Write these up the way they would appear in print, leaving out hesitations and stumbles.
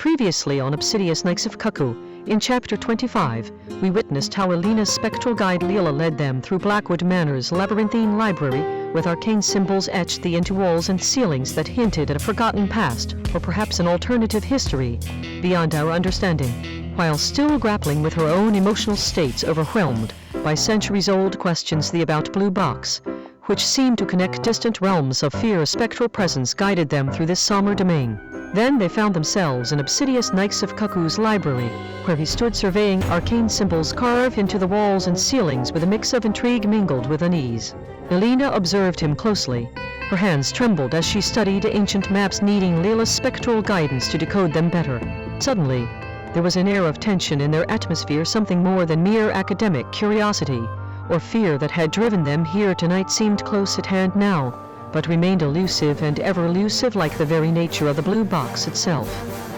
Previously on Obsidius Nyxofcuckoo, in Chapter 25, we witnessed how Elena's spectral guide Lila led them through Blackwood Manor's labyrinthine library, with arcane symbols etched into walls and ceilings that hinted at a forgotten past, or perhaps an alternative history, beyond our understanding, while still grappling with her own emotional states overwhelmed by centuries-old questions about blue box, which seemed to connect distant realms of fear. A spectral presence guided them through this somber domain. Then they found themselves in Obsidius Nyxofcuckoo's library, where he stood surveying arcane symbols carved into the walls and ceilings with a mix of intrigue mingled with unease. Elena observed him closely. Her hands trembled as she studied ancient maps, needing Lila's spectral guidance to decode them better. Suddenly, there was an air of tension in their atmosphere, something more than mere academic curiosity or fear that had driven them here tonight seemed close at hand now, but remained elusive and ever-elusive, like the very nature of the blue box itself.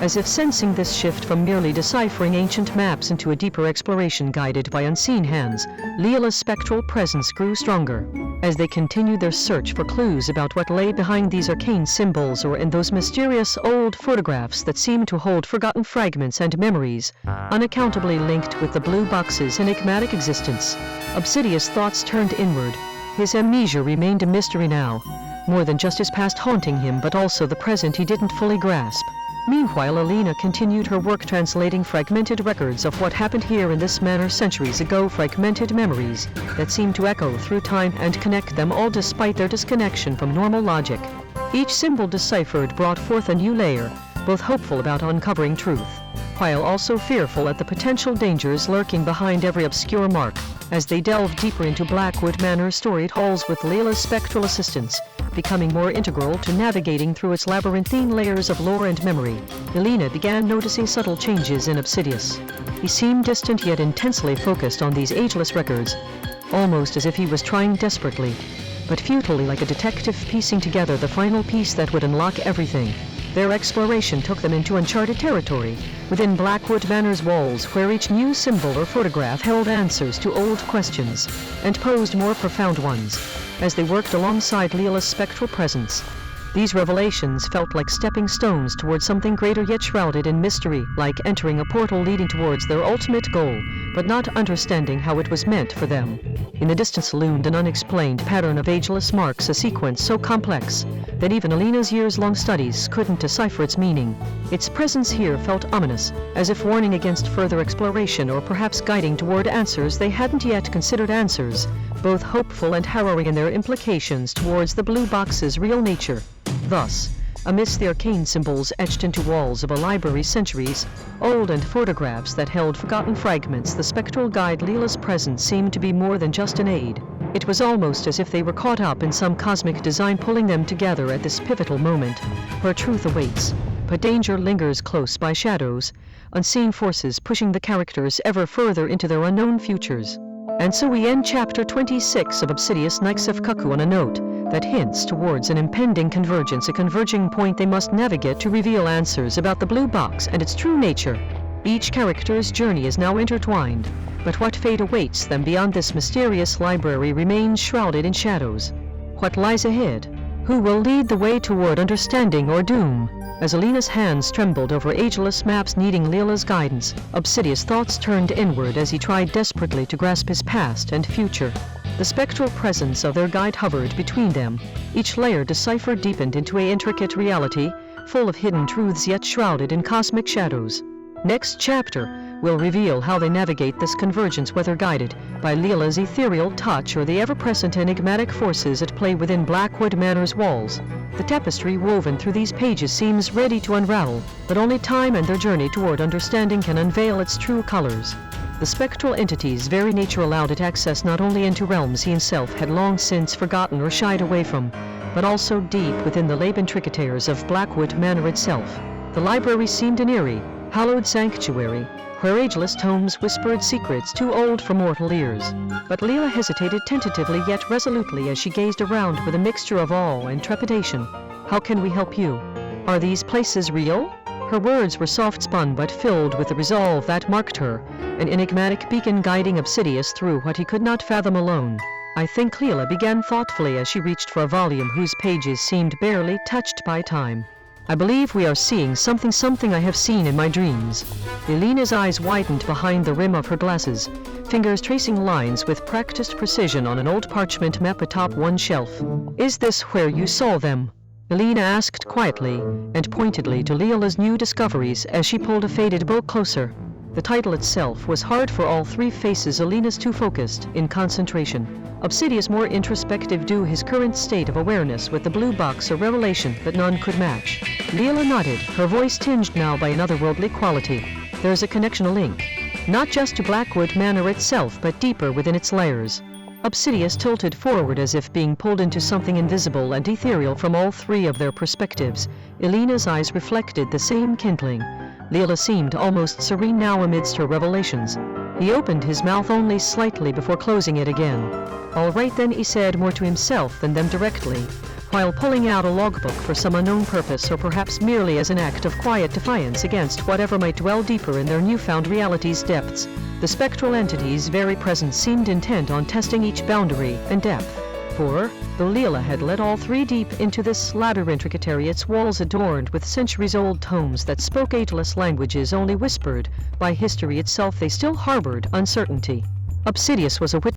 As if sensing this shift from merely deciphering ancient maps into a deeper exploration guided by unseen hands, Lila's spectral presence grew stronger. As they continued their search for clues about what lay behind these arcane symbols or in those mysterious old photographs that seemed to hold forgotten fragments and memories, unaccountably linked with the blue box's enigmatic existence, Obsidius' thoughts turned inward. His amnesia remained a mystery now, more than just his past haunting him, but also the present he didn't fully grasp. Meanwhile, Elena continued her work translating fragmented records of what happened here in this manor centuries ago, fragmented memories that seemed to echo through time and connect them all despite their disconnection from normal logic. Each symbol deciphered brought forth a new layer, both hopeful about uncovering truth, while also fearful at the potential dangers lurking behind every obscure mark. As they delved deeper into Blackwood Manor's storied halls with Lila's spectral assistance becoming more integral to navigating through its labyrinthine layers of lore and memory, Elena began noticing subtle changes in Obsidius. He seemed distant yet intensely focused on these ageless records, almost as if he was trying desperately, but futilely, like a detective piecing together the final piece that would unlock everything. Their exploration took them into uncharted territory, within Blackwood Manor's walls, where each new symbol or photograph held answers to old questions, and posed more profound ones. As they worked alongside Lila's spectral presence, these revelations felt like stepping stones towards something greater yet shrouded in mystery, like entering a portal leading towards their ultimate goal, but not understanding how it was meant for them. In the distance loomed an unexplained pattern of ageless marks, a sequence so complex that even Elena's years-long studies couldn't decipher its meaning. Its presence here felt ominous, as if warning against further exploration or perhaps guiding toward answers they hadn't yet considered, answers both hopeful and harrowing in their implications towards the blue box's real nature. Thus, amidst the arcane symbols etched into walls of a library centuries old and photographs that held forgotten fragments, the spectral guide Lila's presence seemed to be more than just an aid. It was almost as if they were caught up in some cosmic design, pulling them together at this pivotal moment, where truth awaits, but danger lingers close by, shadows, unseen forces pushing the characters ever further into their unknown futures. And so we end Chapter 26 of Obsidius Nyxofcuckoo on a note that hints towards an impending convergence, a converging point they must navigate to reveal answers about the blue box and its true nature. Each character's journey is now intertwined, but what fate awaits them beyond this mysterious library remains shrouded in shadows. What lies ahead? Who will lead the way toward understanding or doom? As Elena's hands trembled over ageless maps needing Lila's guidance, Obsidius' thoughts turned inward as he tried desperately to grasp his past and future. The spectral presence of their guide hovered between them. Each layer deciphered deepened into an intricate reality, full of hidden truths yet shrouded in cosmic shadows. Next chapter will reveal how they navigate this convergence, whether guided by Lila's ethereal touch or the ever-present enigmatic forces at play within Blackwood Manor's walls. The tapestry woven through these pages seems ready to unravel, but only time and their journey toward understanding can unveil its true colors. The spectral entity's very nature allowed it access not only into realms he himself had long since forgotten or shied away from, but also deep within the labyrinthines of Blackwood Manor itself. The library seemed an eerie, hallowed sanctuary, where ageless tomes whispered secrets too old for mortal ears. But Lila hesitated tentatively yet resolutely as she gazed around with a mixture of awe and trepidation. How can we help you? Are these places real? Her words were soft-spun but filled with the resolve that marked her, an enigmatic beacon guiding Obsidius through what he could not fathom alone. I think Lila began thoughtfully as she reached for a volume whose pages seemed barely touched by time. I believe we are seeing something I have seen in my dreams. Elena's eyes widened behind the rim of her glasses, fingers tracing lines with practiced precision on an old parchment map atop one shelf. Is this where you saw them? Elena asked quietly and pointedly to Lila's new discoveries as she pulled a faded book closer. The title itself was hard for all three faces Elena's too focused in concentration. Obsidius more introspective due his current state of awareness with the blue box a revelation that none could match. Lila nodded, her voice tinged now by an otherworldly quality. There's a connection, a link. Not just to Blackwood Manor itself, but deeper within its layers. Obsidius tilted forward as if being pulled into something invisible and ethereal from all three of their perspectives. Elena's eyes reflected the same kindling. Lila seemed almost serene now amidst her revelations. He opened his mouth only slightly before closing it again. All right then, he said more to himself than them directly, while pulling out a logbook for some unknown purpose, or perhaps merely as an act of quiet defiance against whatever might dwell deeper in their newfound reality's depths. The spectral entity's very presence seemed intent on testing each boundary and depth. For, though Lila had led all three deep into this labyrinthic area, its walls adorned with centuries-old tomes that spoke ageless languages only whispered by history itself, they still harbored uncertainty. Obsidius was a witness